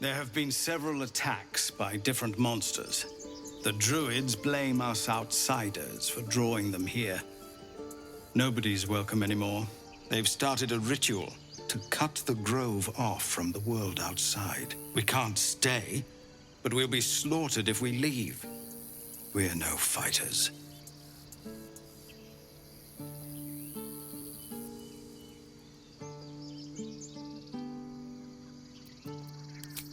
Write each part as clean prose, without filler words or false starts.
There have been several attacks by different monsters. The Druids blame us outsiders for drawing them here. Nobody's welcome anymore. They've started a ritual to cut the grove off from the world outside. We can't stay, but we'll be slaughtered if we leave. We're no fighters.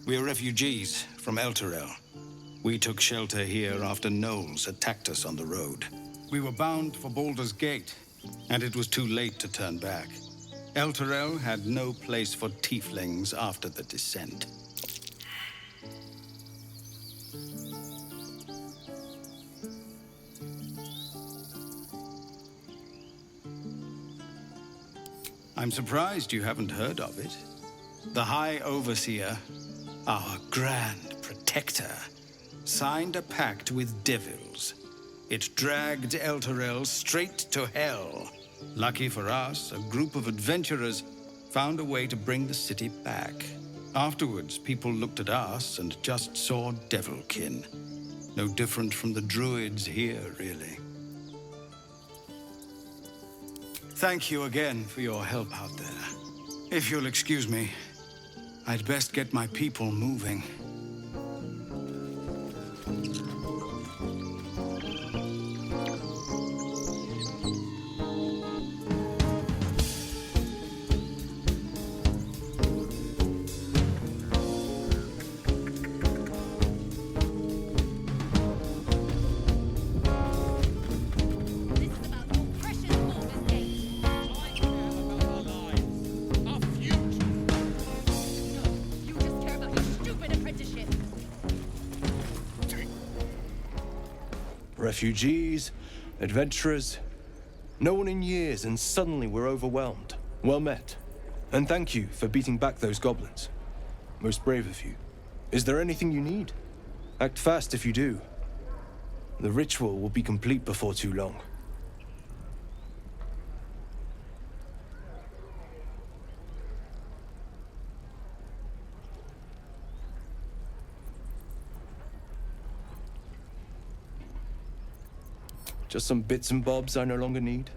We're refugees from Elturel. We took shelter here after gnolls attacked us on the road. We were bound for Baldurs Gate, and it was too late to turn back. Elturel had no place for tieflings after the descent. I'm surprised you haven't heard of it. The High Overseer, our Grand Protector, signed a pact with devils. It dragged Elturel straight to hell. Lucky for us, a group of adventurers found a way to bring the city back. Afterwards, people looked at us and just saw devilkin. No different from the Druids here, really. Thank you again for your help out there. If you'll excuse me, I'd best get my people moving. Refugees, adventurers, no one in years, and suddenly we're overwhelmed. Well met. And thank you for beating back those goblins. Most brave of you. Is there anything you need? Act fast if you do. The ritual will be complete before too long. Just some bits and bobs I no longer need.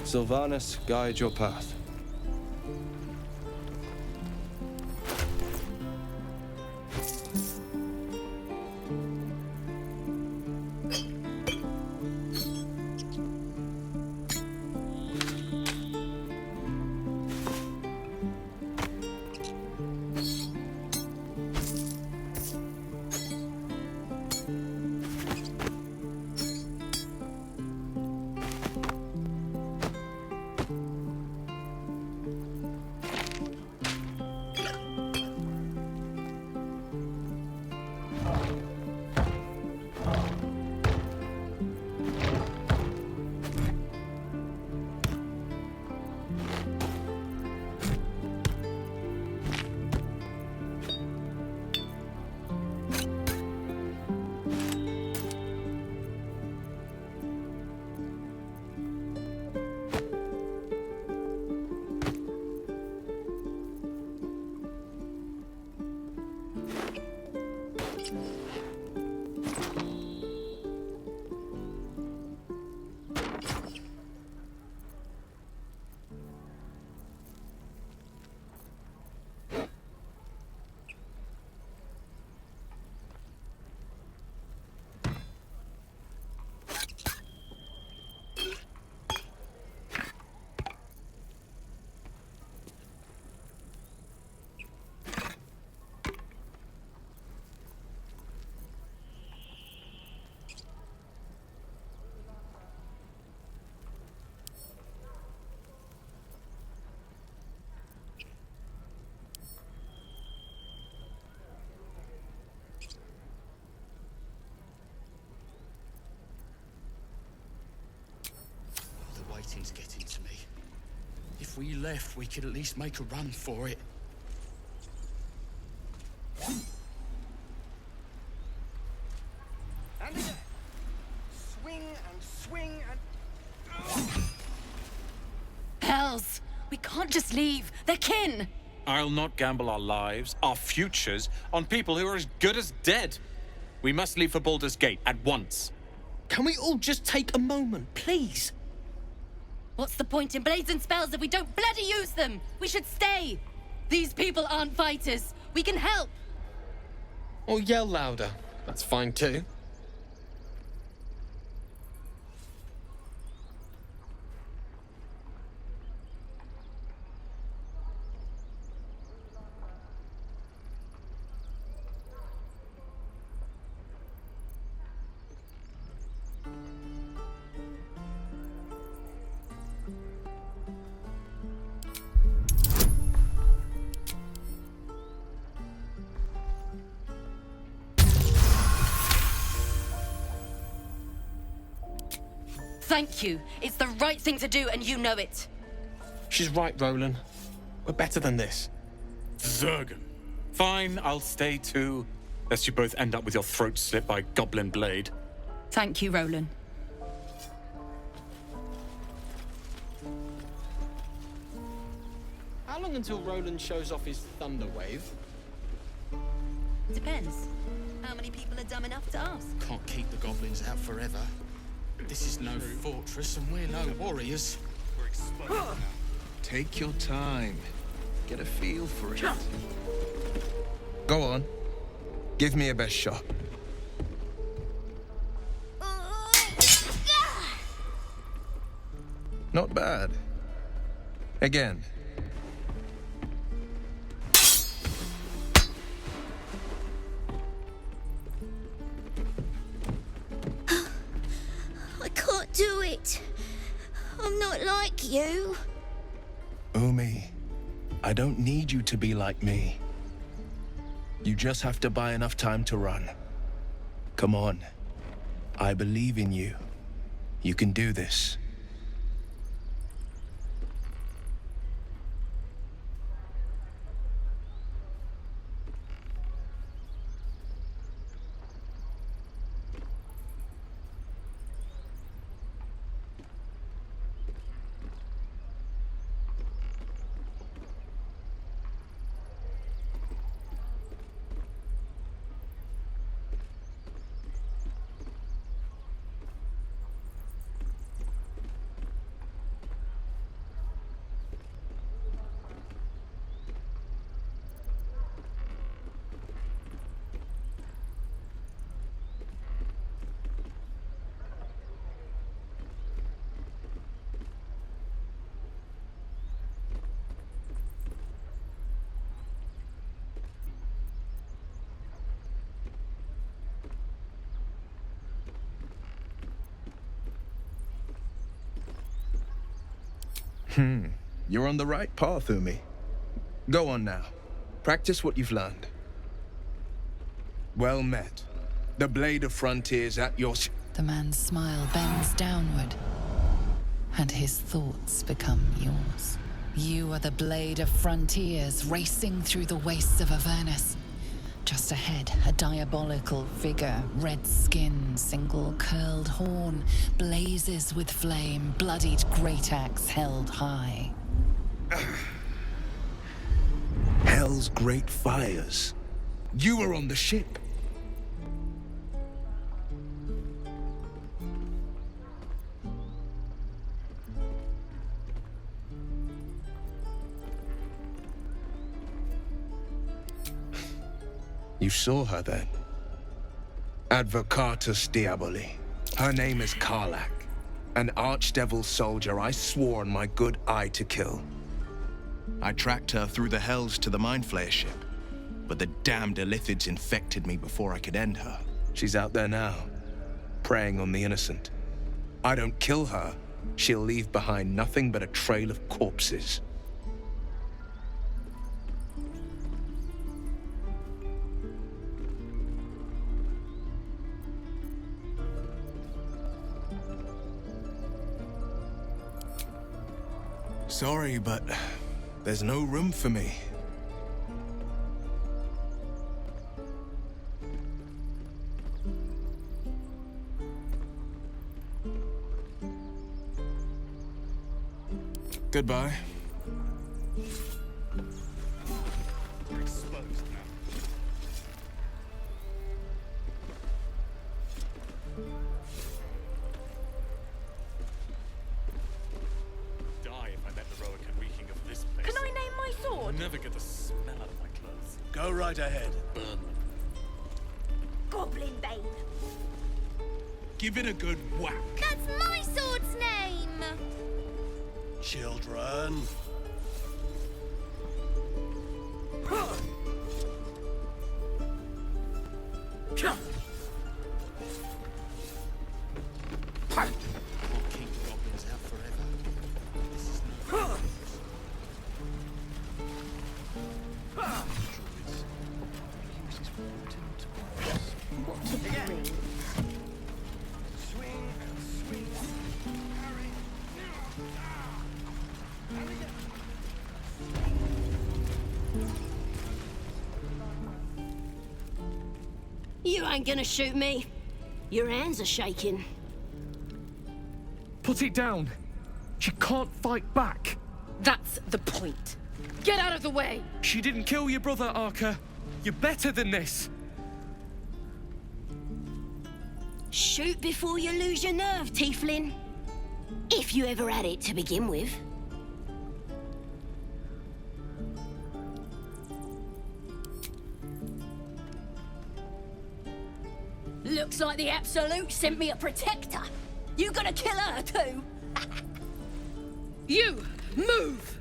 Sylvanas, guide your path. Waiting's getting to me. If we left, we could at least make a run for it. And again. Swing and swing and... Hells! We can't just leave. They're kin! I'll not gamble our lives, our futures, on people who are as good as dead. We must leave for Baldur's Gate at once. Can we all just take a moment, please? What's the point in blades and spells if we don't bloody use them? We should stay! These people aren't fighters. We can help! Or yell louder. That's fine too. Thank you. It's the right thing to do, and you know it. She's right, Roland. We're better than this. Zergan. Fine, I'll stay too. Lest you both end up with your throats slit by a goblin blade. Thank you, Roland. How long until Roland shows off his thunder wave? Depends. How many people are dumb enough to ask? Can't keep the goblins out forever. This is no fortress, and we're no warriors. We're exposed now. Take your time. Get a feel for it. Go on. Give me a best shot. Not bad. Again. I can't do it. I'm not like you. Umi, I don't need you to be like me. You just have to buy enough time to run. Come on. I believe in you. You can do this. You're on the right path, Umi. Go on now. Practice what you've learned. Well met. The Blade of Frontiers at your... The man's smile bends downward, and his thoughts become yours. You are the Blade of Frontiers racing through the wastes of Avernus. Just ahead, a diabolical figure, red skin, single curled horn, blazes with flame, bloodied great axe held high. Hell's great fires. You were on the ship. You saw her then? Advocatus Diaboli. Her name is Karlach, an archdevil soldier I swore on my good eye to kill. I tracked her through the hells to the Mindflayer ship, but the damned Illithids infected me before I could end her. She's out there now, preying on the innocent. I don't kill her, she'll leave behind nothing but a trail of corpses. Sorry, but there's no room for me. Goodbye. Never get the smell out of my clothes. Go right ahead. Burn them. Goblin babe. Give it a good whack. That's my sword's name. Children. King Goblin's out forever. This is no... You ain't gonna shoot me. Your hands are shaking. Put it down. She can't fight back. That's the point. Get out of the way! She didn't kill your brother, Arca. You're better than this. Shoot before you lose your nerve, Tiefling. If you ever had it to begin with. Looks like the Absolute sent me a protector. You gonna kill her too? You! Move!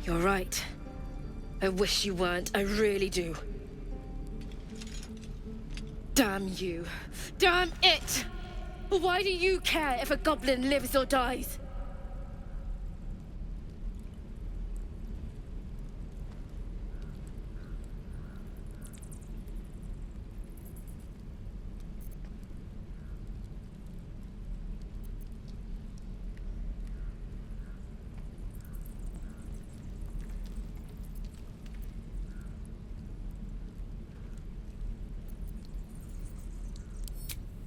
You're right. I wish you weren't, I really do. Damn you. Damn it! Why do you care if a goblin lives or dies?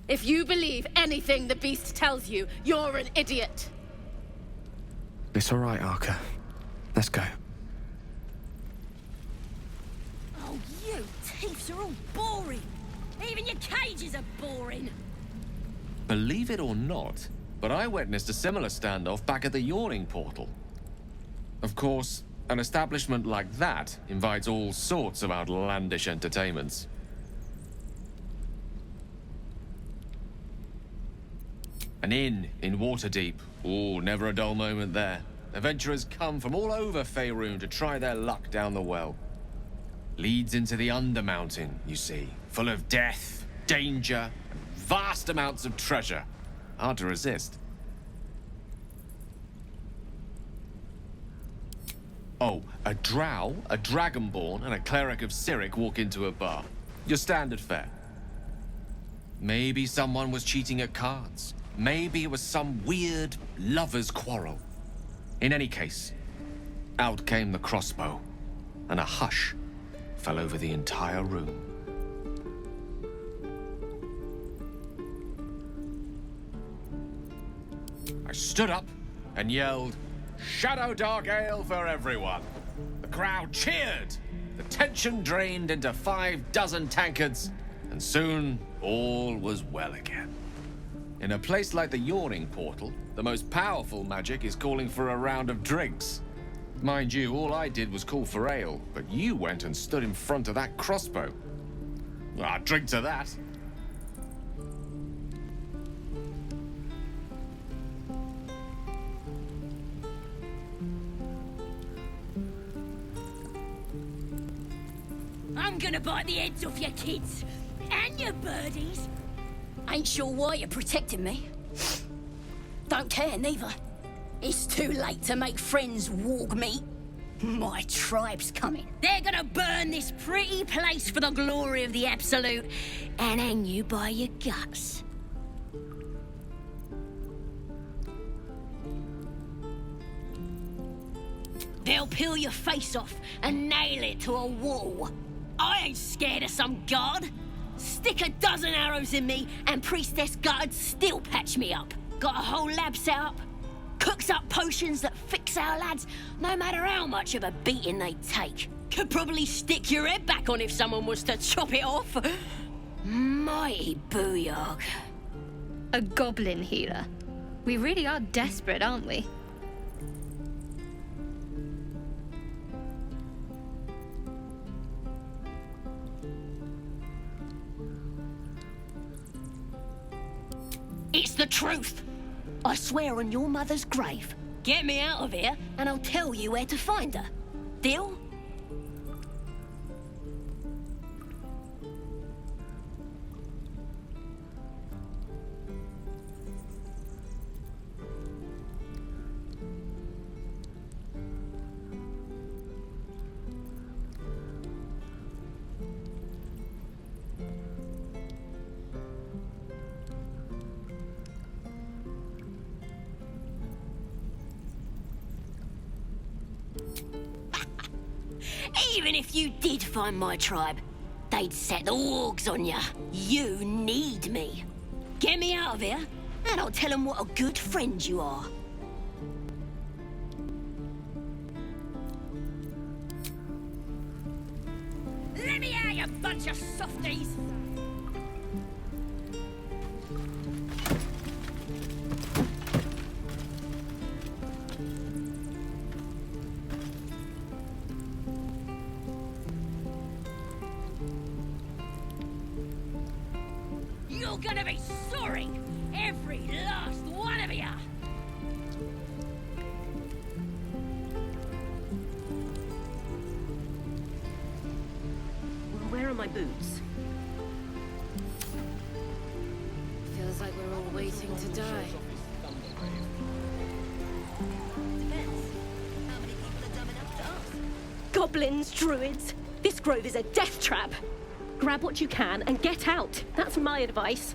If you believe anything the beast tells you, you're an idiot. It's all right, Arca. Let's go. Oh, you thiefs are all boring. Even your cages are boring. Believe it or not, but I witnessed a similar standoff back at the Yawning Portal. Of course, an establishment like that invites all sorts of outlandish entertainments. An inn in Waterdeep. Ooh, never a dull moment there. Adventurers come from all over Faerun to try their luck down the well. Leads into the Undermountain, you see, full of death, danger, and vast amounts of treasure. Hard to resist. Oh, a drow, a dragonborn, and a cleric of Cyric walk into a bar. Your standard fare. Maybe someone was cheating at cards. Maybe it was some weird lover's quarrel. In any case, out came the crossbow, and a hush fell over the entire room. I stood up and yelled, "Shadow Dark Ale for everyone!" The crowd cheered. The tension drained into 6 tankards, and soon all was well again. In a place like the Yawning Portal, the most powerful magic is calling for a round of drinks. Mind you, all I did was call for ale, but you went and stood in front of that crossbow. Well, I'd drink to that. I'm gonna bite the heads off your kids and your birdies. Ain't sure why you're protecting me. Don't care neither. It's too late to make friends warg meat. My tribe's coming. They're gonna burn this pretty place for the glory of the Absolute and hang you by your guts. They'll peel your face off and nail it to a wall. I ain't scared of some god. Stick a dozen arrows in me and Priestess Gut'd still patch me up. Got a whole lab set up. Cooks up potions that fix our lads, no matter how much of a beating they take. Could probably stick your head back on if someone was to chop it off. Mighty booyog. A goblin healer. We really are desperate, aren't we? It's the truth. I swear on your mother's grave. Get me out of here, and I'll tell you where to find her. Deal? Even if you did find my tribe, they'd set the wargs on ya. You need me. Get me out of here, and I'll tell them what a good friend you are. Let me out, you bunch of softies! You're gonna be sorry! Every last one of ya! Where are my boots? Feels like we're all waiting to die. Goblins, druids! This grove is a death trap! Grab what you can and get out. That's my advice.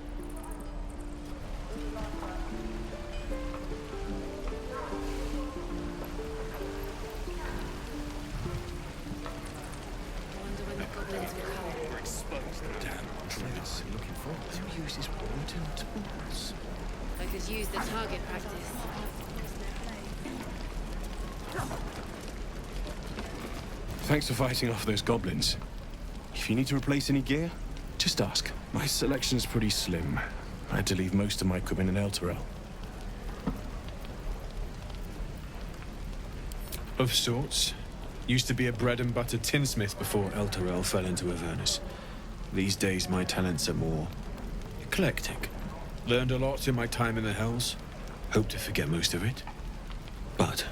Who uses wooden tools? I could use the target practice. Thanks for fighting off those goblins. If you need to replace any gear, just ask. My selection's pretty slim. I had to leave most of my equipment in Elturel. Of sorts. Used to be a bread and butter tinsmith before Elturel fell into Avernus. These days my talents are more eclectic. Learned a lot in my time in the Hells. Hope to forget most of it. But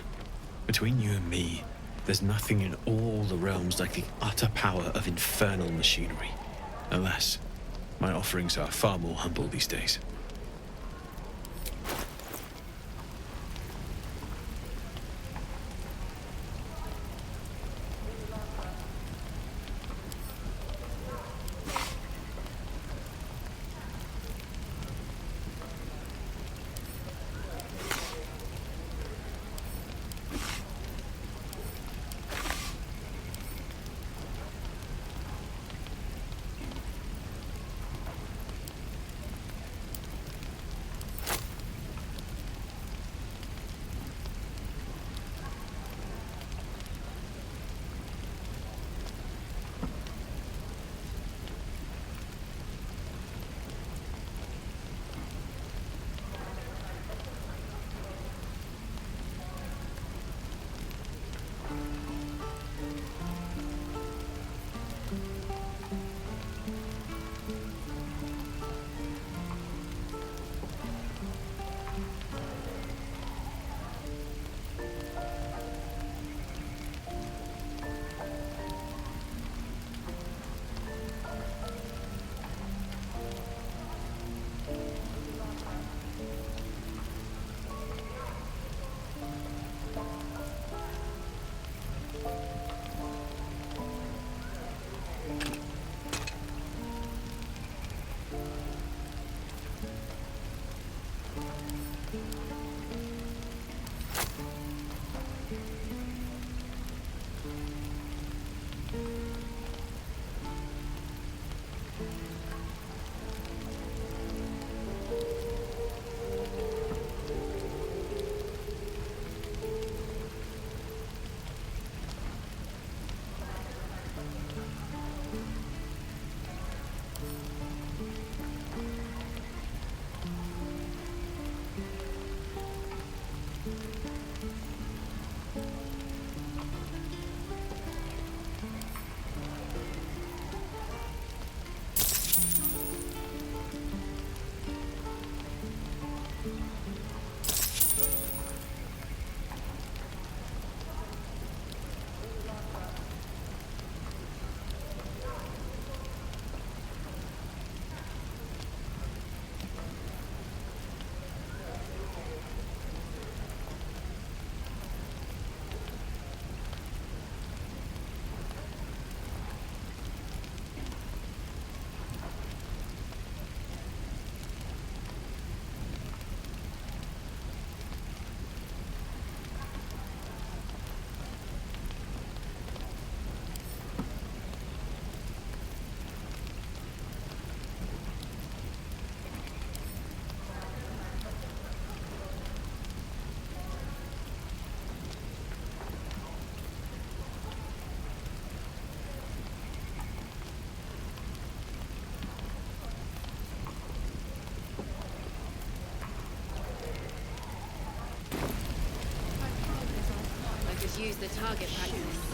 between you and me, there's nothing in all the realms like the utter power of infernal machinery. Alas, my offerings are far more humble these days. Use the target practice.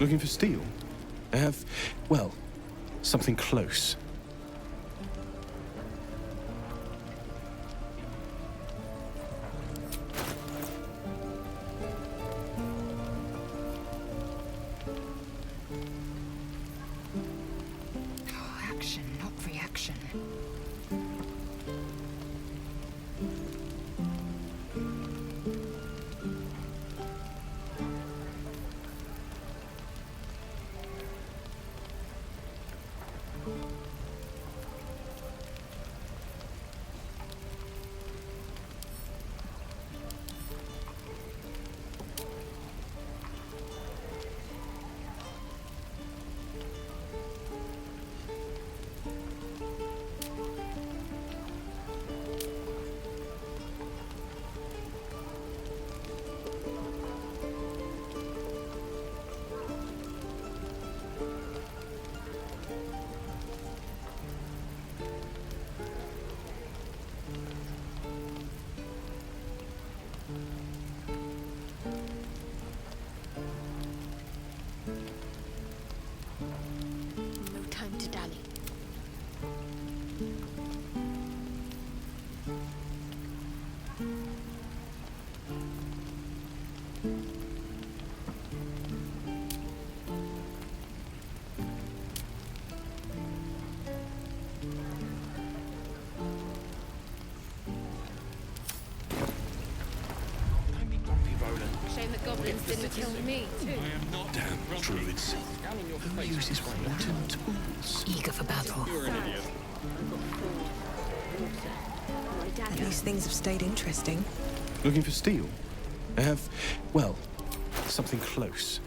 Looking for steel? I have, well, something close. Action, not reaction. No time to dally. Shame the goblins didn't kill me, too. Damn druids. Who uses wooden tools? Eager for battle. At least things have stayed interesting. Looking for steel? I have, well, something close.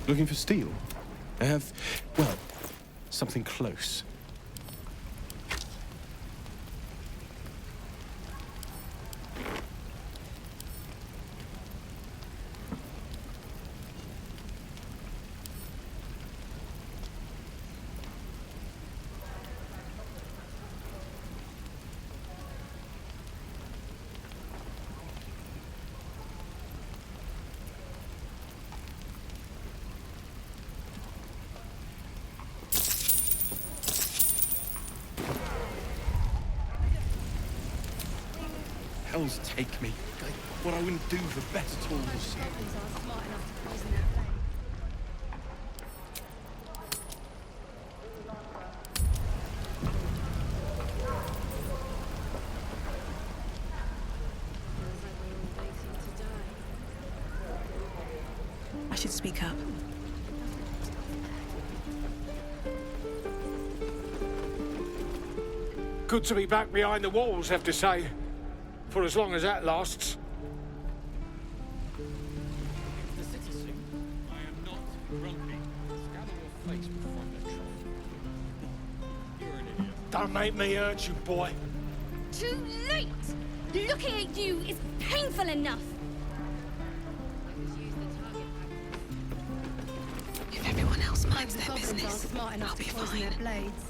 Looking for steel? I have, well, something close. Hells take me. What I wouldn't do for better tools. I should speak up. Good to be back behind the walls, have to say. For as long as that lasts. Don't make me hurt you, boy. Too late! Looking at you is painful enough. minds their business. Aren't smart enough I'll be to poison fine. their blades.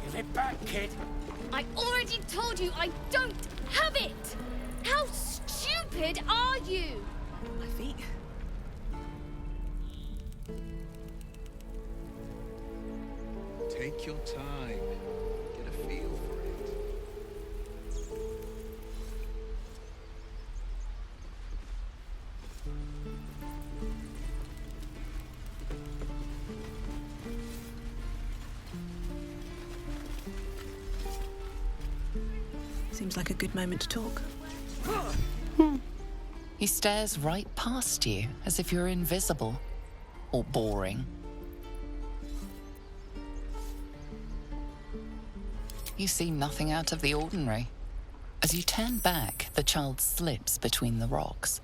Give it back, kid. I already told you I don't have it! How stupid are you? My feet. Take your time. Get a feel for it. Seems like a good moment to talk. He stares right past you, as if you're invisible. Or boring. You see nothing out of the ordinary. As you turn back, the child slips between the rocks.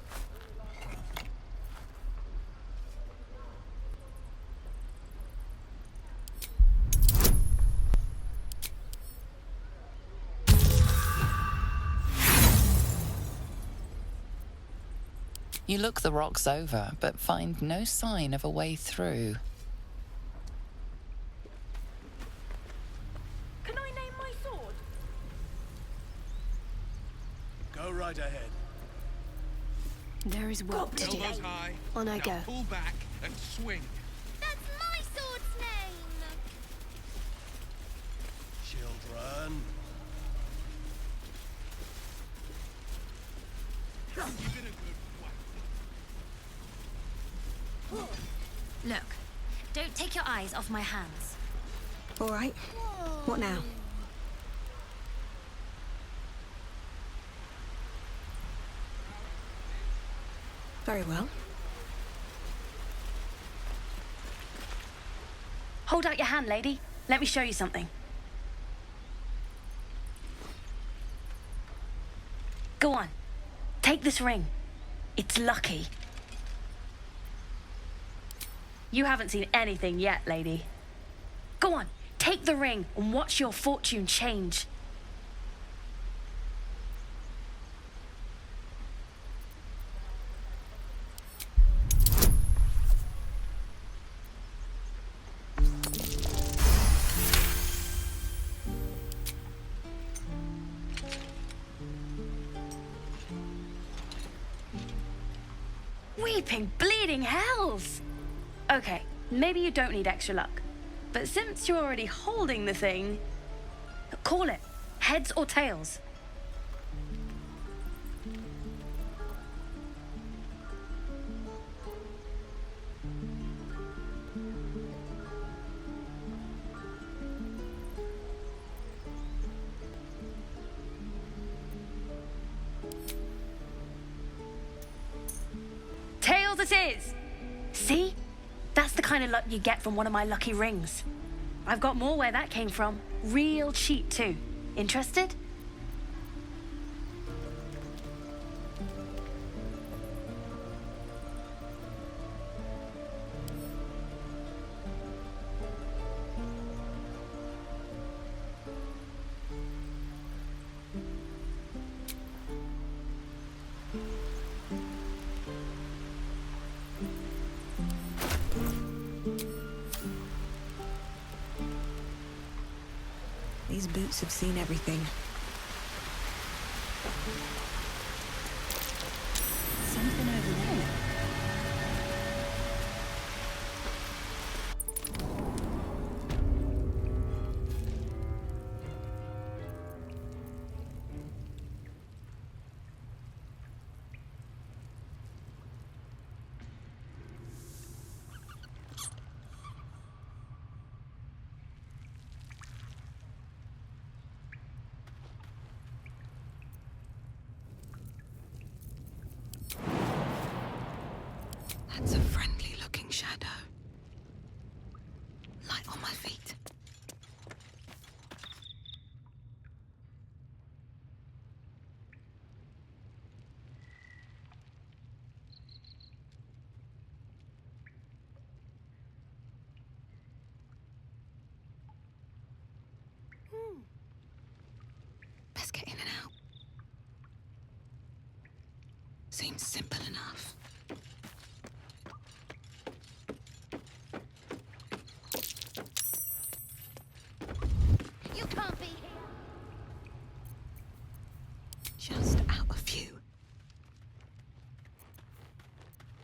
You look the rocks over, but find no sign of a way through. Can I name my sword? Go right ahead. There is work to do. Elbows high. On I Now go. pull back and swing. That's my sword's name. Children. Look, don't take your eyes off my hands. All right. What now? Very well. Hold out your hand, lady. Let me show you something. Go on. Take this ring. It's lucky. You haven't seen anything yet, lady. Go on. Take the ring and watch your fortune change. Weeping, bleeding hells! Okay, maybe you don't need extra luck. But since you're already holding the thing, call it. Heads or tails. Tails it is! See? That's the kind of luck you get from one of my lucky rings. I've got more where that came from. Real cheap, too. Interested? These boots have seen everything. Something over there. That's a friendly-looking shadow. Light on my feet. Best get in and out. Seems simple enough. can't be here. Just out of view.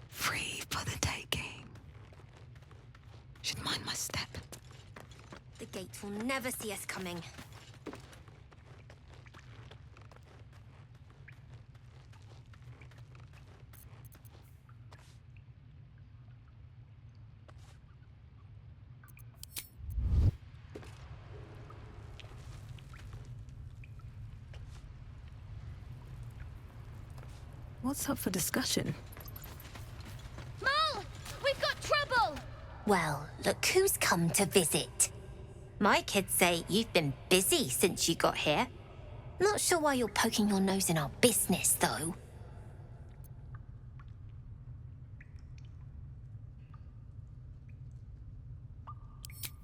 Free for the taking. Should mind my step. The gate will never see us coming. What's up for discussion? Mole! We've got trouble! Well, look who's come to visit. My kids say you've been busy since you got here. Not sure why you're poking your nose in our business, though.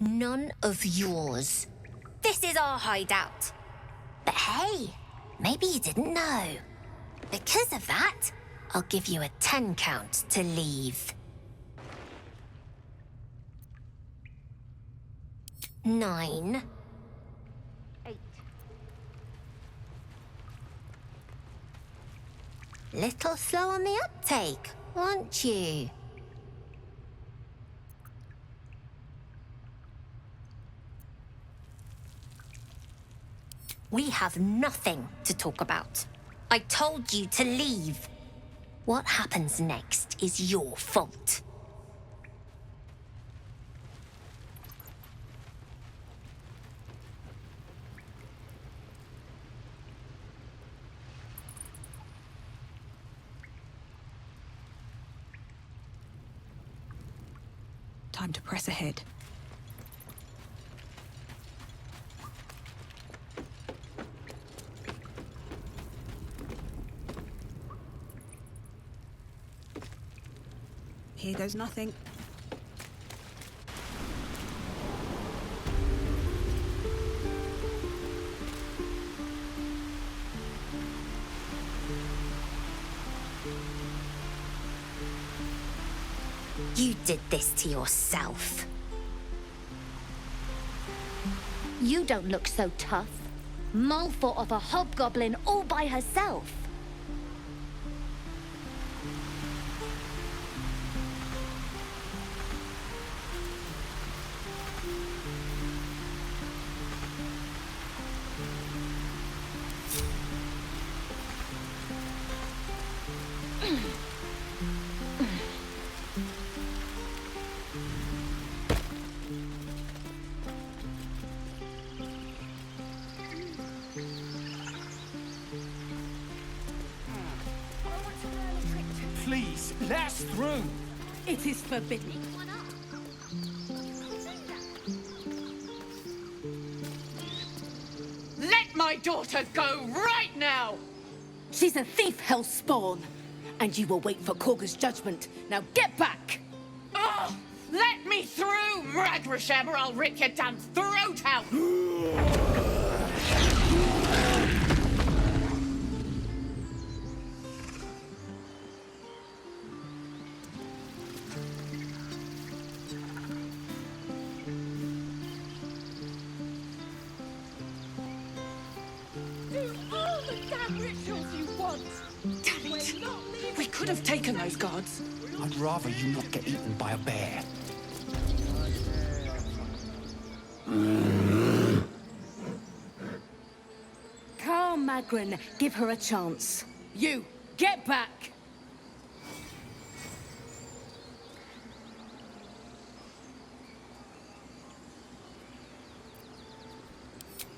None of yours. This is our hideout. But hey, maybe you didn't know. Because of that, I'll give you a 10 count to leave. 9. 8. Little slow on the uptake, aren't you? We have nothing to talk about. I told you to leave. What happens next is your fault. Time to press ahead. Here goes nothing. You did this to yourself. You don't look so tough. Mole fought off a hobgoblin all by herself. Please, let us through! It is forbidden. Let my daughter go right now! She's a thief, hell spawn. And you will wait for Korga's judgment. Now get back! Oh, let me through, Mragrasham, or I'll rip your damn throat out! Damn it! We could have taken those guards. I'd rather you not get eaten by a bear. Calm, Magrin. Give her a chance. You, get back!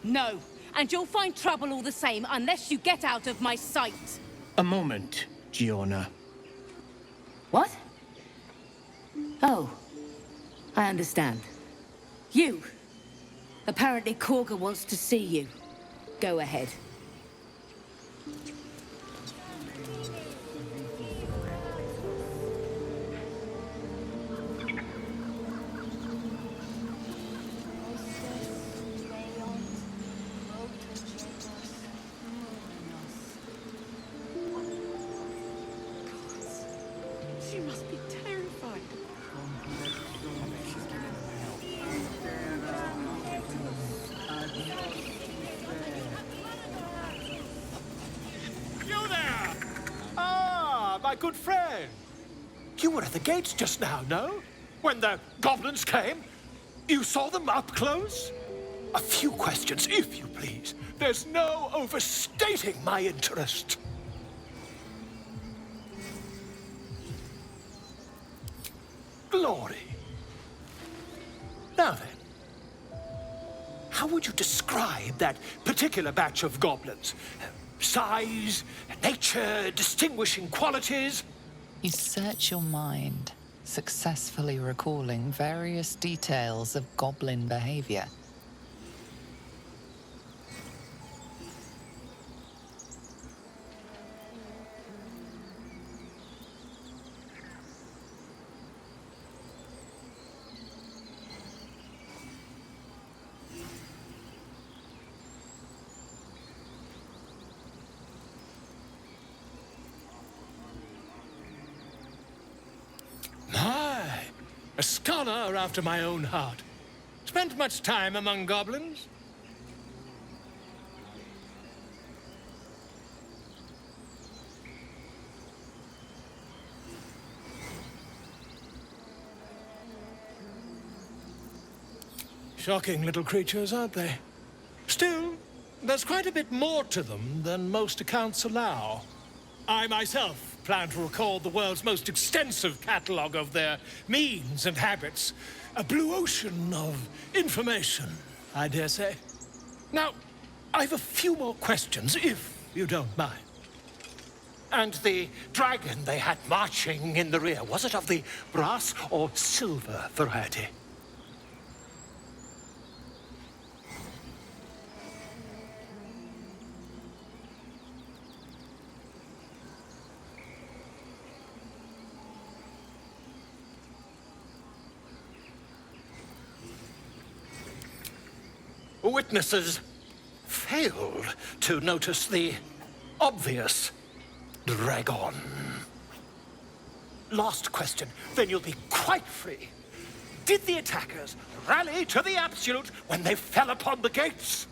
No, and you'll find trouble all the same unless you get out of my sight. A moment, Giona. What? Oh, I understand. You. Apparently Korga wants to see you. Go ahead. She must be terrified. good friend. You were at the gates just now, no? When the goblins came? You saw them up close? A few questions, if you please. There's no overstating my interest. Glory. Now then, how would you describe that particular batch of goblins? Size, nature, distinguishing qualities? You search your mind, successfully recalling various details of goblin behavior. A scholar after my own heart. Spent much time among goblins? Shocking little creatures, aren't they? Still, there's quite a bit more to them than most accounts allow. I myself plan to record the world's most extensive catalogue of their means and habits. A blue ocean of information, I dare say. Now, I've a few more questions, if you don't mind. And the dragon they had marching in the rear, was it of the brass or silver variety? Witnesses failed to notice the obvious dragon. Last question, then you'll be quite free. Did the attackers rally to the absolute when they fell upon the gates?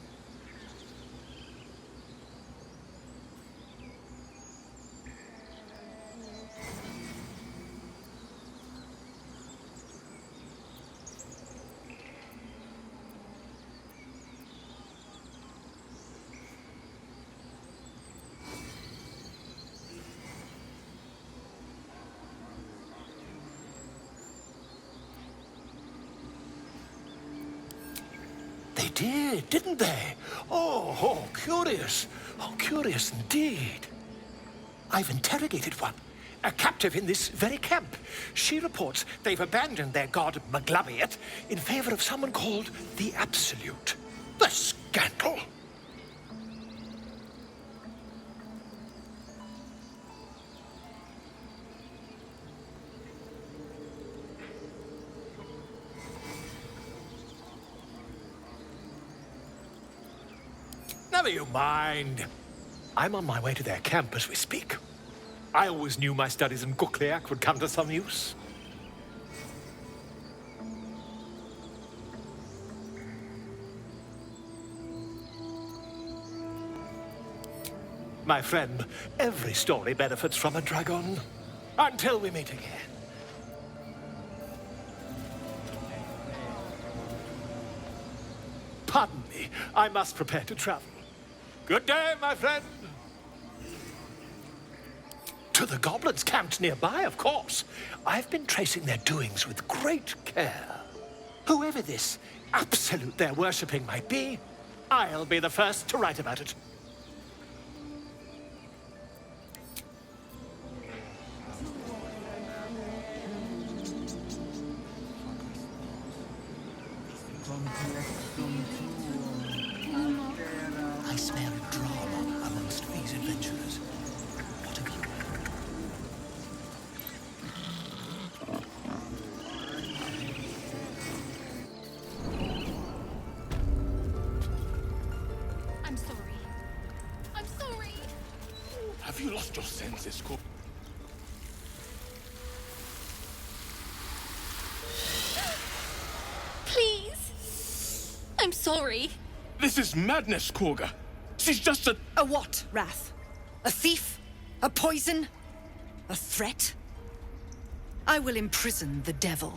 They did, didn't they? Oh, curious. Oh, curious indeed. I've interrogated one, a captive in this very camp. She reports they've abandoned their god Maglabiet in favor of someone called the Absolute. The scandal! Never you mind. I'm on my way to their camp as we speak. I always knew my studies in Gukliak would come to some use. My friend, every story benefits from a dragon. Until we meet again. Pardon me, I must prepare to travel. Good day, my friend. To the goblins camped nearby, of course. I've been tracing their doings with great care. Whoever this absolute they're worshipping might be, I'll be the first to write about it. I smell drama amongst these adventurers. What have you I'm sorry. I'm sorry. Have you lost your senses, Cor? Please. I'm sorry. This is madness, Korga. She's just a... A what, Wrath? A thief? A poison? A threat? I will imprison the devil.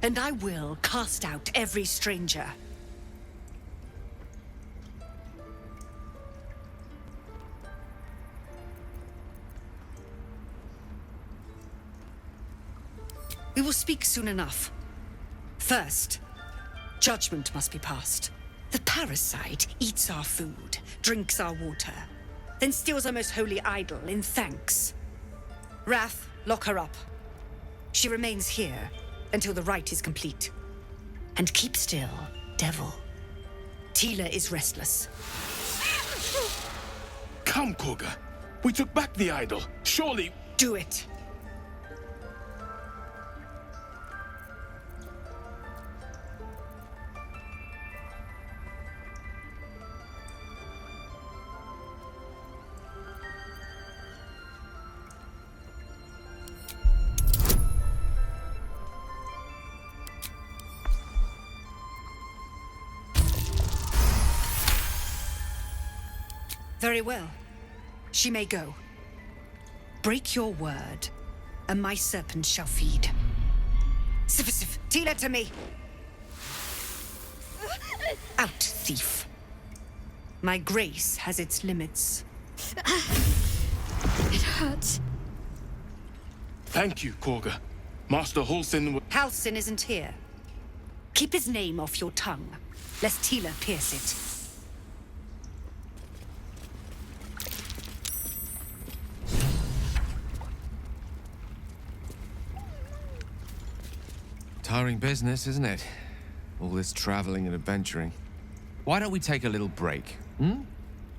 And I will cast out every stranger. We will speak soon enough. First, judgment must be passed. The parasite eats our food, drinks our water, then steals our most holy idol in thanks. Wrath, lock her up. She remains here until the rite is complete. And keep still, devil. Tila is restless. Come, Korga. We took back the idol. Surely... Do it. Very well. She may go. Break your word, and my serpent shall feed. Sif, Tila to me! Out, thief. My grace has its limits. It hurts. Thank you, Korga. Master Halsin... Halsin isn't here. Keep his name off your tongue, lest Tila pierce it. Tiring business, isn't it? All this traveling and adventuring. Why don't we take a little break,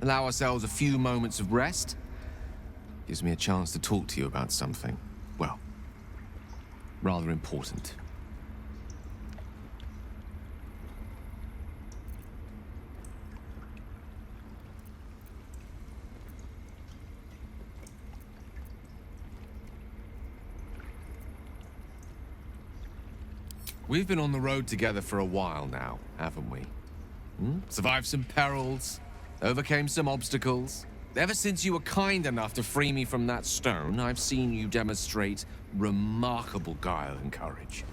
Allow ourselves a few moments of rest? Gives me a chance to talk to you about something, well, rather important. We've been on the road together for a while now, haven't we? Survived some perils, overcame some obstacles. Ever since you were kind enough to free me from that stone, I've seen you demonstrate remarkable guile and courage.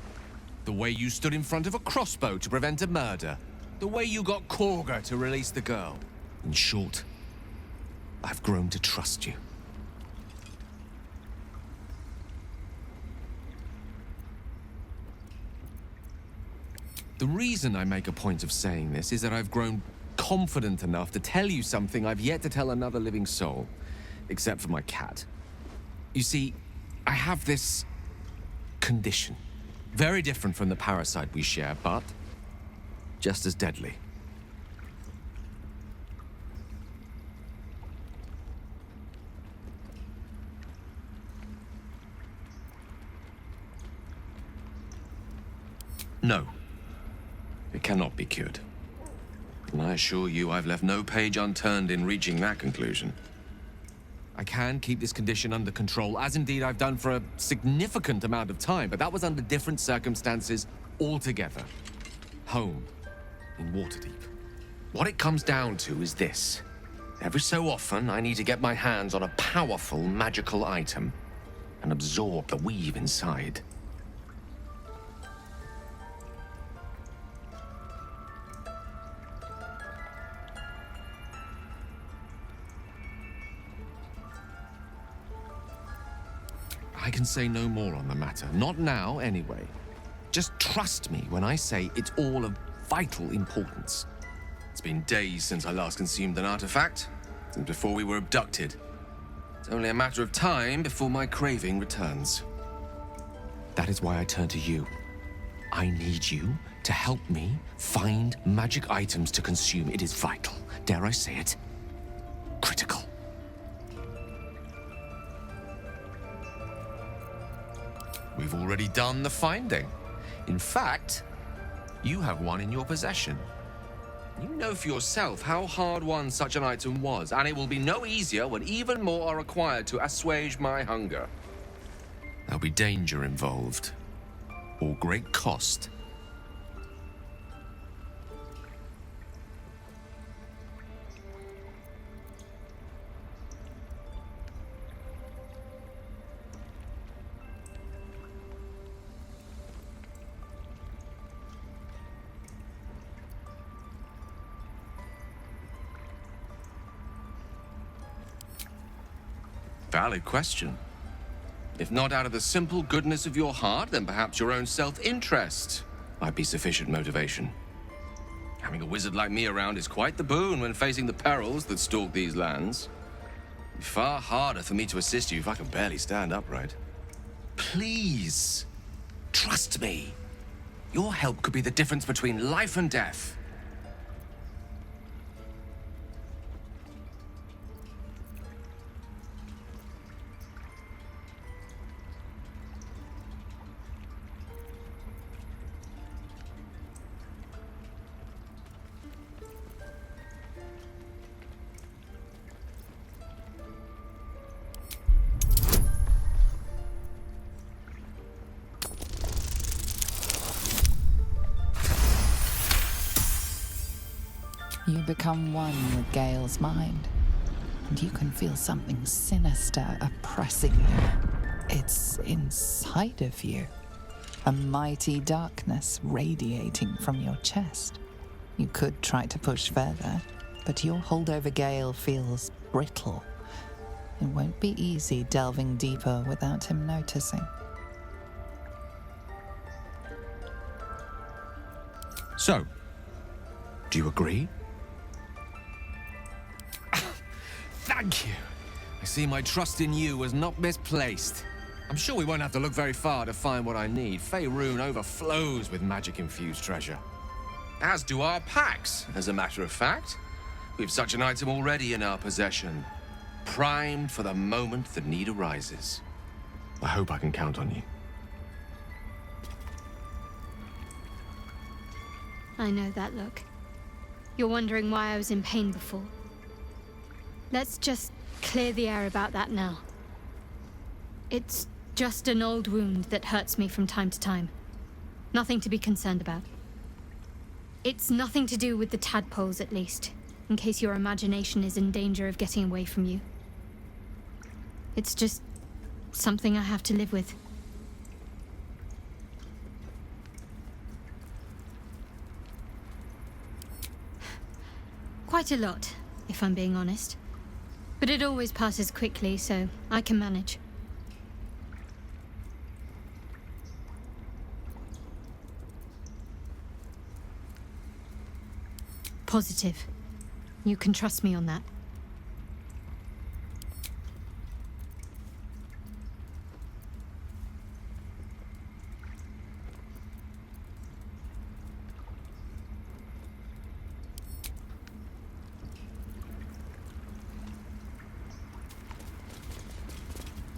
The way you stood in front of a crossbow to prevent a murder. The way you got Korga to release the girl. In short, I've grown to trust you. The reason I make a point of saying this is that I've grown confident enough to tell you something I've yet to tell another living soul, except for my cat. You see, I have this condition. Very different from the parasite we share, but just as deadly. No. It cannot be cured. And I assure you I've left no page unturned in reaching that conclusion. I can keep this condition under control, as indeed I've done for a significant amount of time, but that was under different circumstances altogether. Home, in Waterdeep. What it comes down to is this. Every so often, I need to get my hands on a powerful magical item and absorb the weave inside. I can say no more on the matter. Not now, anyway. Just trust me when I say it's all of vital importance. It's been days since I last consumed an artifact, since before we were abducted. It's only a matter of time before my craving returns. That is why I turn to you. I need you to help me find magic items to consume. It is vital. Dare I say it? Critical. We've already done the finding. In fact, you have one in your possession. You know for yourself how hard-won such an item was, and it will be no easier when even more are required to assuage my hunger. There'll be danger involved, or great cost. Valid question. If not out of the simple goodness of your heart, then perhaps your own self-interest might be sufficient motivation. Having a wizard like me around is quite the boon when facing the perils that stalk these lands. It'd be far harder for me to assist you if I can barely stand upright. Please, trust me. Your help could be the difference between life and death. You become one with Gale's mind, and you can feel something sinister oppressing you. It's inside of you, a mighty darkness radiating from your chest. You could try to push further, but your hold over Gale feels brittle. It won't be easy delving deeper without him noticing. So, do you agree? Thank you. I see my trust in you was not misplaced. I'm sure we won't have to look very far to find what I need. Faerun overflows with magic-infused treasure. As do our packs, as a matter of fact. We've such an item already in our possession, primed for the moment the need arises. I hope I can count on you. I know that look. You're wondering why I was in pain before. Let's just clear the air about that now. It's just an old wound that hurts me from time to time. Nothing to be concerned about. It's nothing to do with the tadpoles, at least, in case your imagination is in danger of getting away from you. It's just something I have to live with. Quite a lot, if I'm being honest. But it always passes quickly, so I can manage. Positive. You can trust me on that.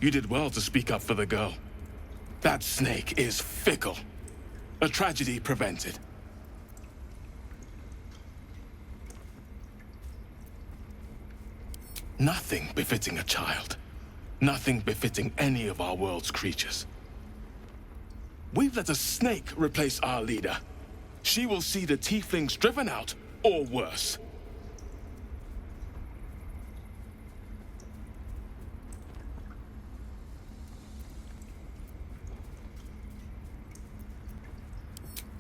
You did well to speak up for the girl. That snake is fickle. A tragedy prevented. Nothing befitting a child. Nothing befitting any of our world's creatures. We've let a snake replace our leader. She will see the tieflings driven out, or worse.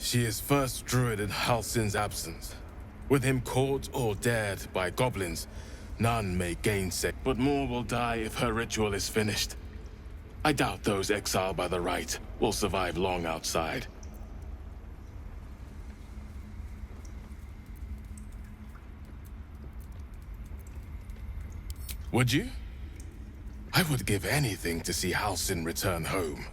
She is first Druid in Halsin's absence. With him caught or dared by goblins, none may gainsay. But more will die if her ritual is finished. I doubt those exiled by the right will survive long outside. Would you? I would give anything to see Halsin return home.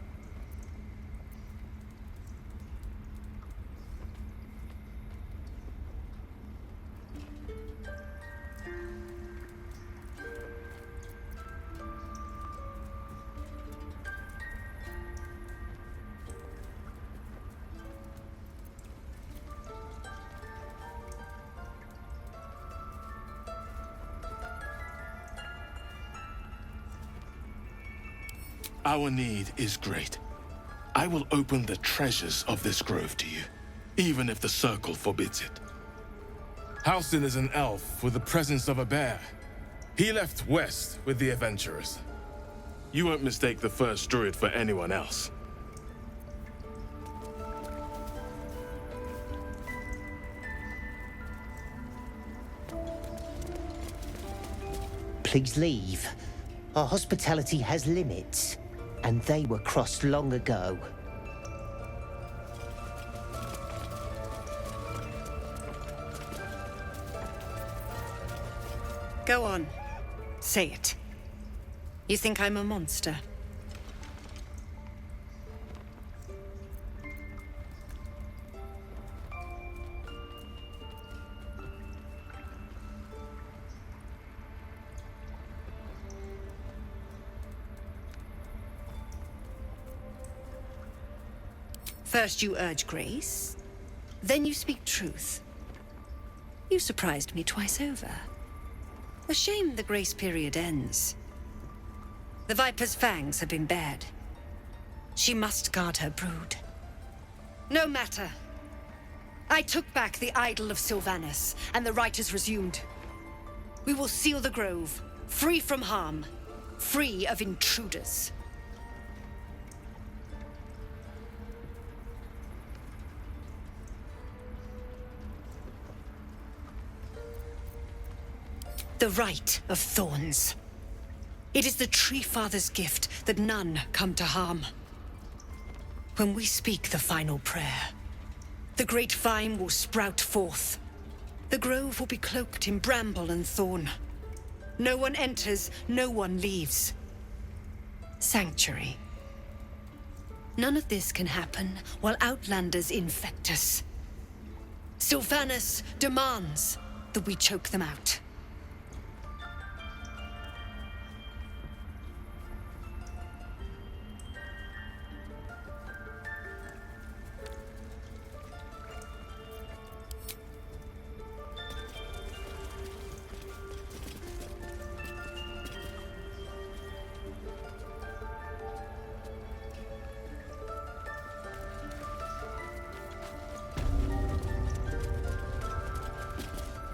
Our need is great. I will open the treasures of this grove to you, even if the Circle forbids it. Halsin is an elf with the presence of a bear. He left west with the adventurers. You won't mistake the first Druid for anyone else. Please leave. Our hospitality has limits, and they were crossed long ago. Go on. Say it. You think I'm a monster? First you urge grace, then you speak truth. You surprised me twice over. A shame the grace period ends. The Viper's fangs have been bared. She must guard her brood. No matter. I took back the idol of Sylvanus, and the rite is resumed. We will seal the grove, free from harm, free of intruders. The Rite of Thorns. It is the Tree Father's gift that none come to harm. When we speak the final prayer, the great vine will sprout forth. The grove will be cloaked in bramble and thorn. No one enters, no one leaves. Sanctuary. None of this can happen while Outlanders infect us. Sylvanus demands that we choke them out.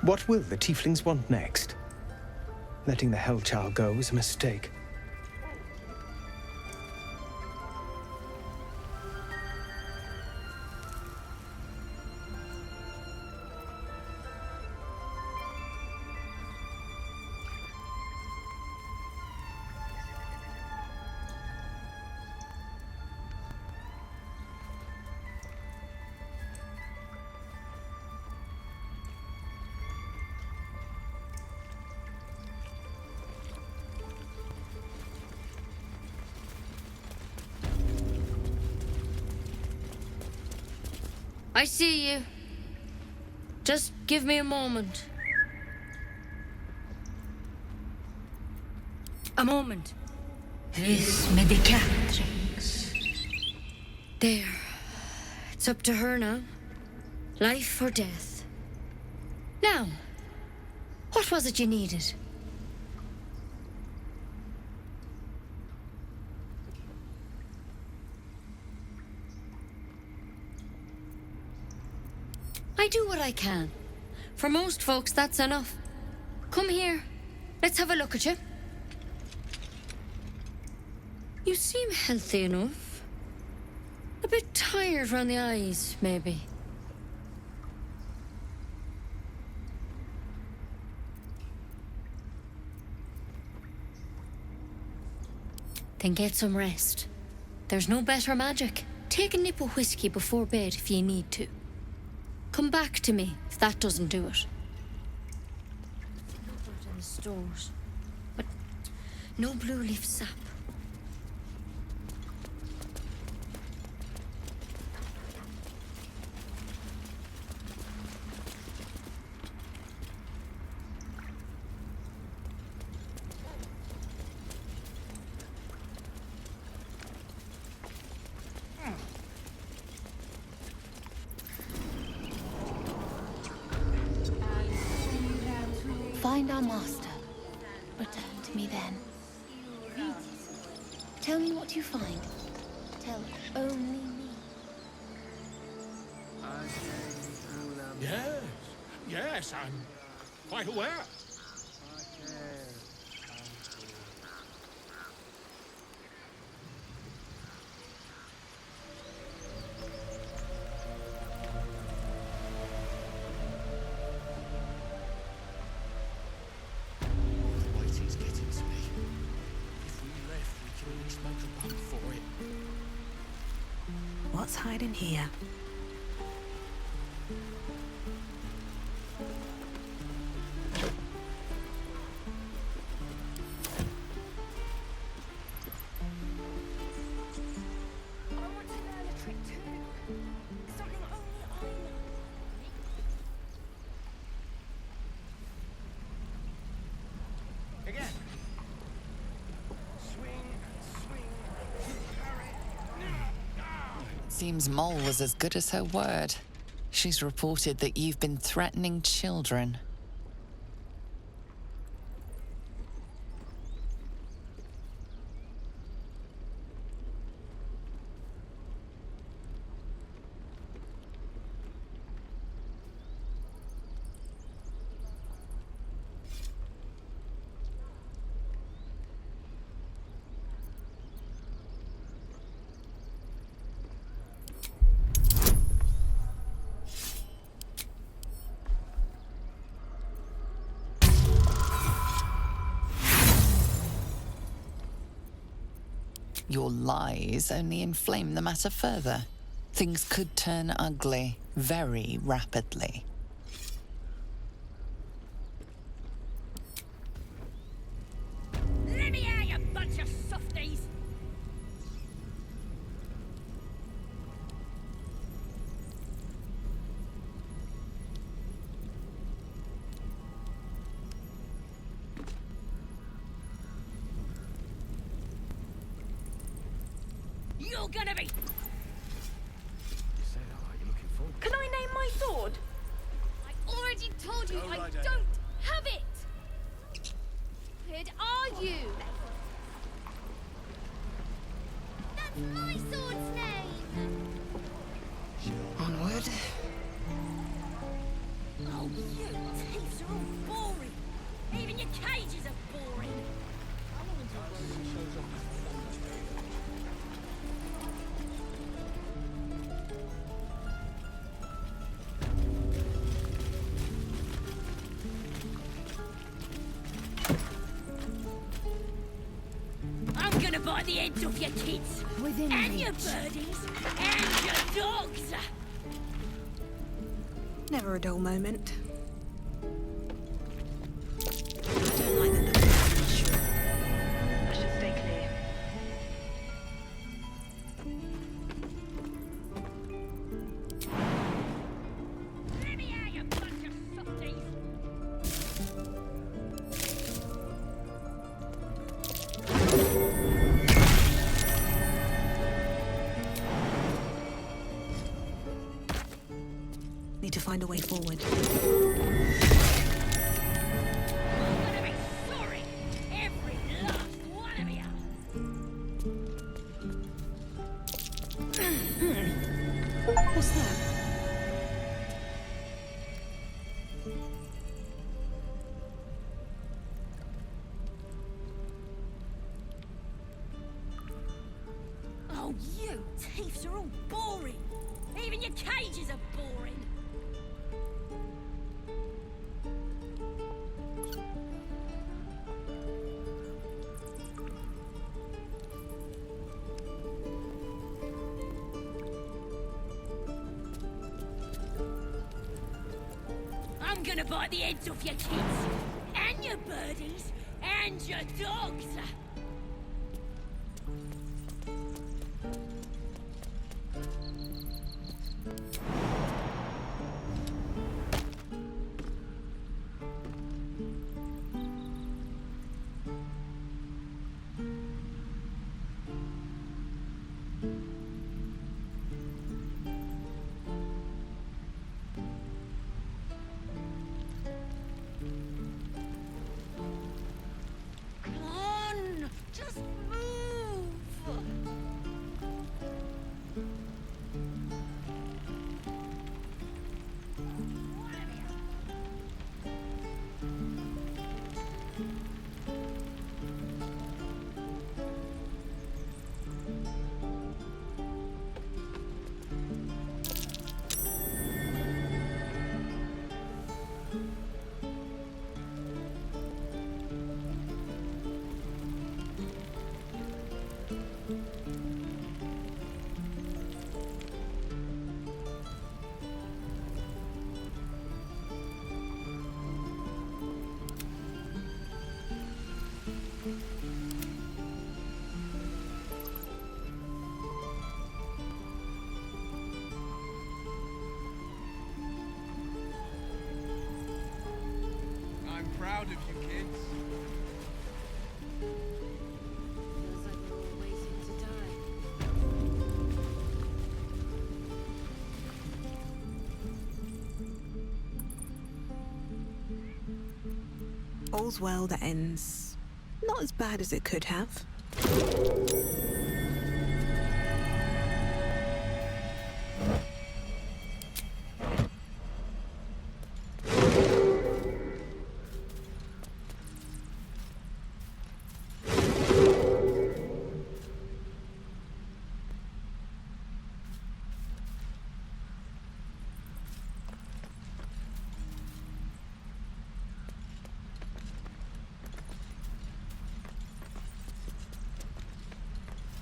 What will the tieflings want next? Letting the Hellchild go was a mistake. I see you. Just give me a moment. A moment. This medicatrix. There. It's up to her now. Life or death. Now, what was it you needed? I do what I can. For most folks, that's enough. Come here. Let's have a look at you. You seem healthy enough. A bit tired round the eyes, maybe. Then get some rest. There's no better magic. Take a nip of whiskey before bed if you need to. Come back to me if that doesn't do it. In the stores, but no blue leaf sap. Find our master. Return to me then. Tell me what you find. Tell only me. Yes, I'm quite aware. what's hiding here. Seems Mole was as good as her word. She's reported that you've been threatening children. Your lies only inflame the matter further. Things could turn ugly very rapidly. Let me out, you bunch of softies! You're gonna be... Can I name my sword? I already told you I don't have it! Where are you? That's my sword's name! Onward. Oh, you thieves are all boring! Even your cages are boring! I'm gonna bite the heads off your kids! Within and reach. your birdies! And your dogs! Never a dull moment. I should stay clear. Let me out, you bunch of softies! Need to find a way forward. Sorry, every last one of you! What's that? Oh, you thieves are all boring! Even your cages are boring! I'm gonna bite the heads off your kids! And your birdies! And your dogs! Come on! proud of you, kids. Feels like we're all waiting to die. All's well that ends not as bad as it could have.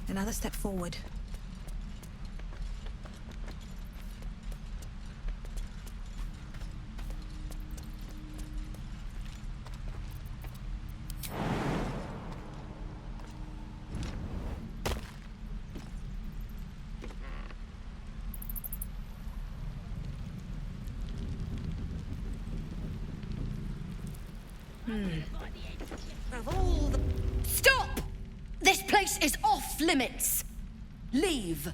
Another step forward. Of all the... Stop! This place is off limits. Leave.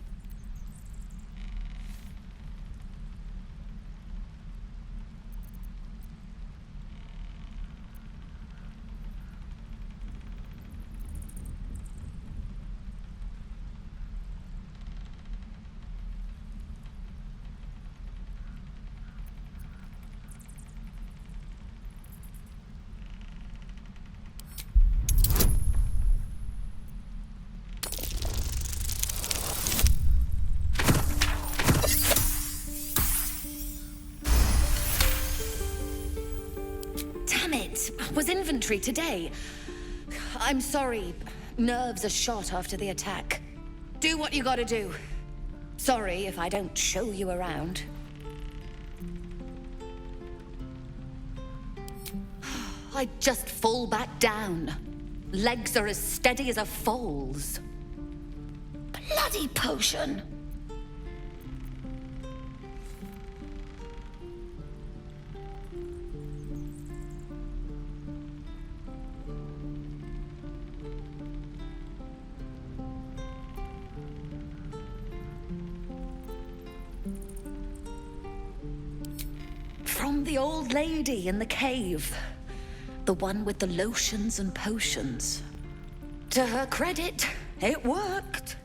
Was infantry today. I'm sorry. Nerves are shot after the attack. Do what you gotta do. Sorry if I don't show you around. I just fall back down. Legs are as steady as a foal's. Bloody potion. From the old lady in the cave. The one with the lotions and potions. To her credit, it worked.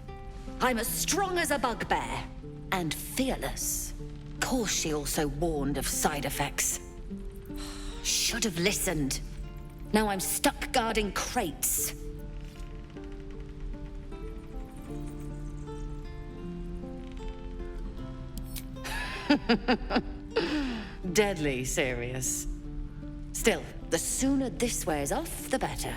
I'm as strong as a bugbear. And fearless. Course she also warned of side effects. Should have listened. Now I'm stuck guarding crates. Deadly serious. Still, the sooner this wears off, the better.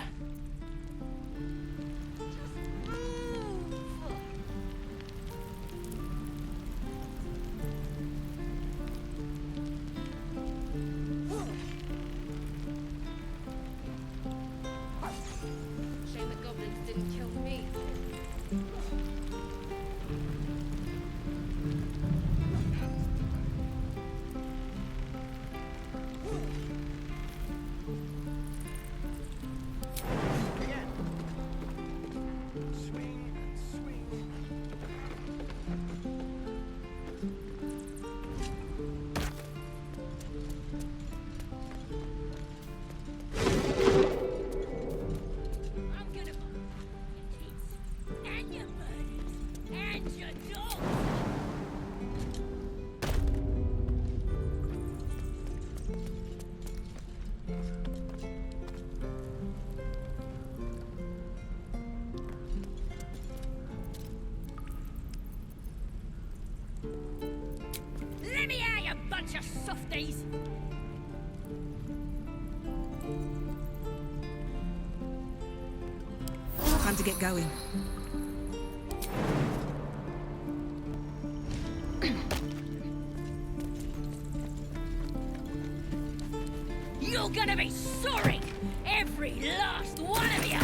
Shame the goblins didn't kill me. Let me out, you bunch of softies! Time to get going. You're gonna be sorry! Every last one of you!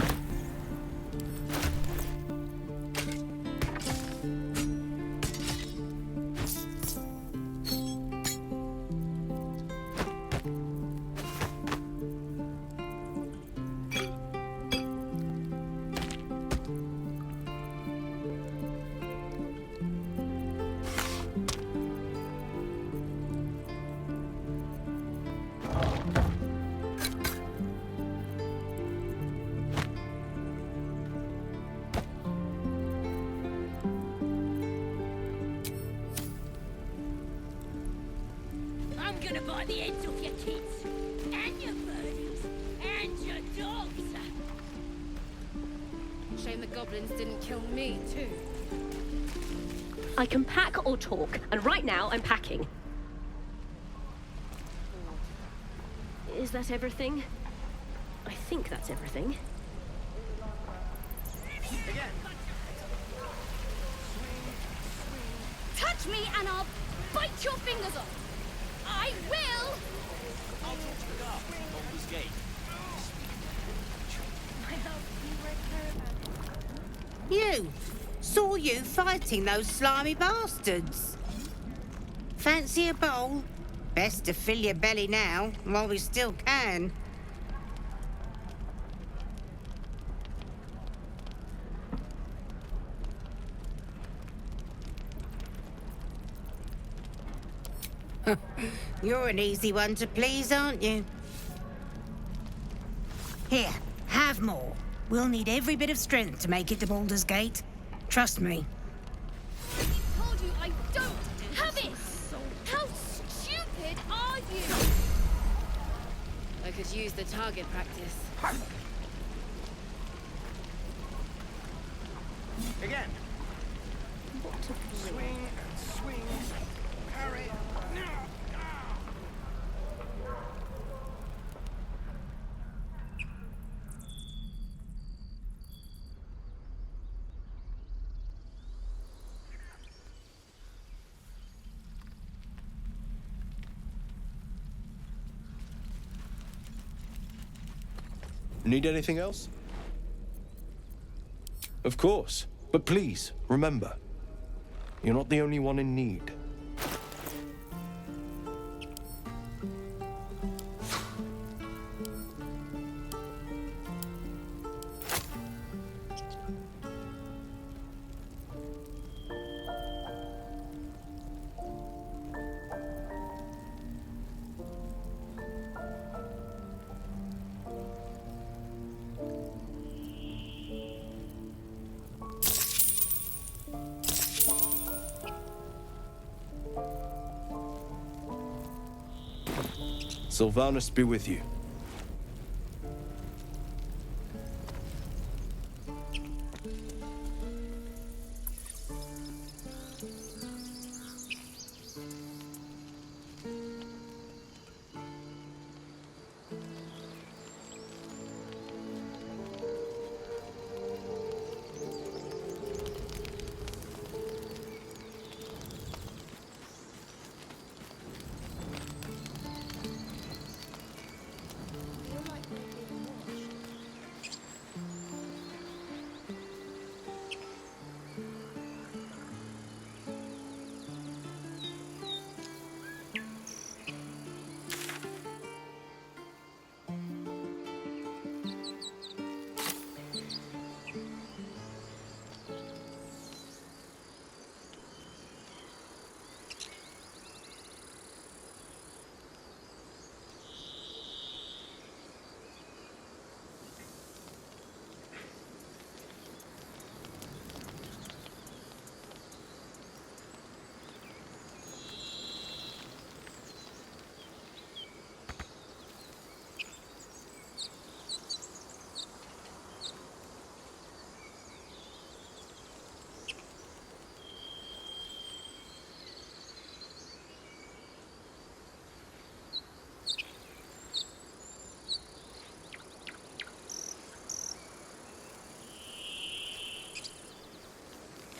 gonna bite the ends off your kids, and your birdies, and your dogs. Shame the goblins didn't kill me, too. I can pack or talk, and right now I'm packing. Is that everything? I think that's everything. Touch me and I'll bite your fingers off. I will! I'll talk to the guard. Baldurs Gate. You! Saw you fighting those slimy bastards. Fancy a bowl? Best to fill your belly now, while we still can. You're an easy one to please, aren't you? Here, have more. We'll need every bit of strength to make it to Baldurs Gate. Trust me. I told you I don't have it! How stupid are you? I could use the target practice. Again. Swing and swing. Parry. Need anything else? Of course. But please, remember, you're not the only one in need. Sylvanus be with you.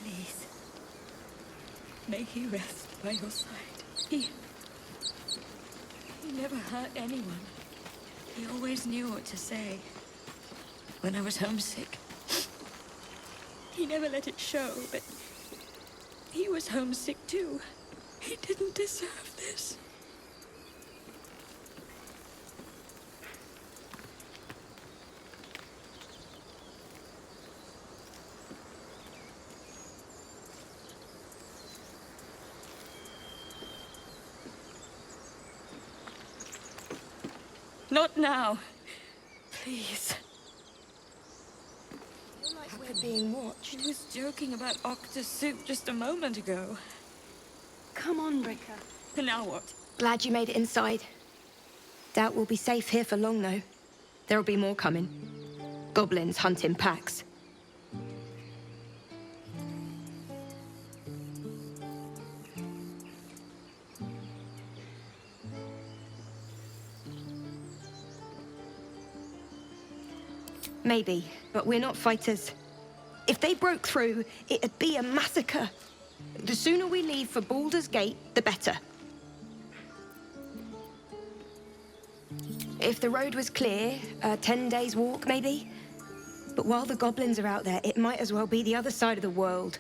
Please. May he rest by your side. He never hurt anyone. He always knew what to say. When I was homesick, he never let it show, but he was homesick too. He didn't deserve this. Not now. Please. We're being watched. He was joking about octa soup just a moment ago. Come on, Ricker. And now what? Glad you made it inside. Doubt we'll be safe here for long, though. There'll be more coming. Goblins hunt in packs. Maybe, but we're not fighters. If they broke through, it'd be a massacre. The sooner we leave for Baldurs Gate, the better. If the road was clear, 10 days walk, maybe? But while the goblins are out there, it might as well be the other side of the world.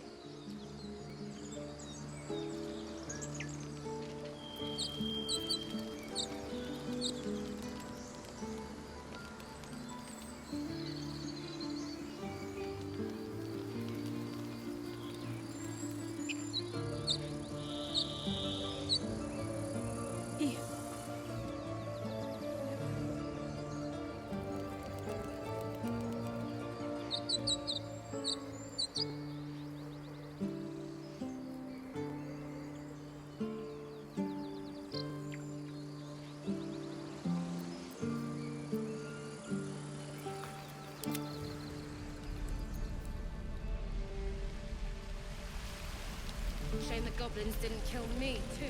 Shame the goblins didn't kill me, too.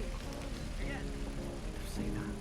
Say that.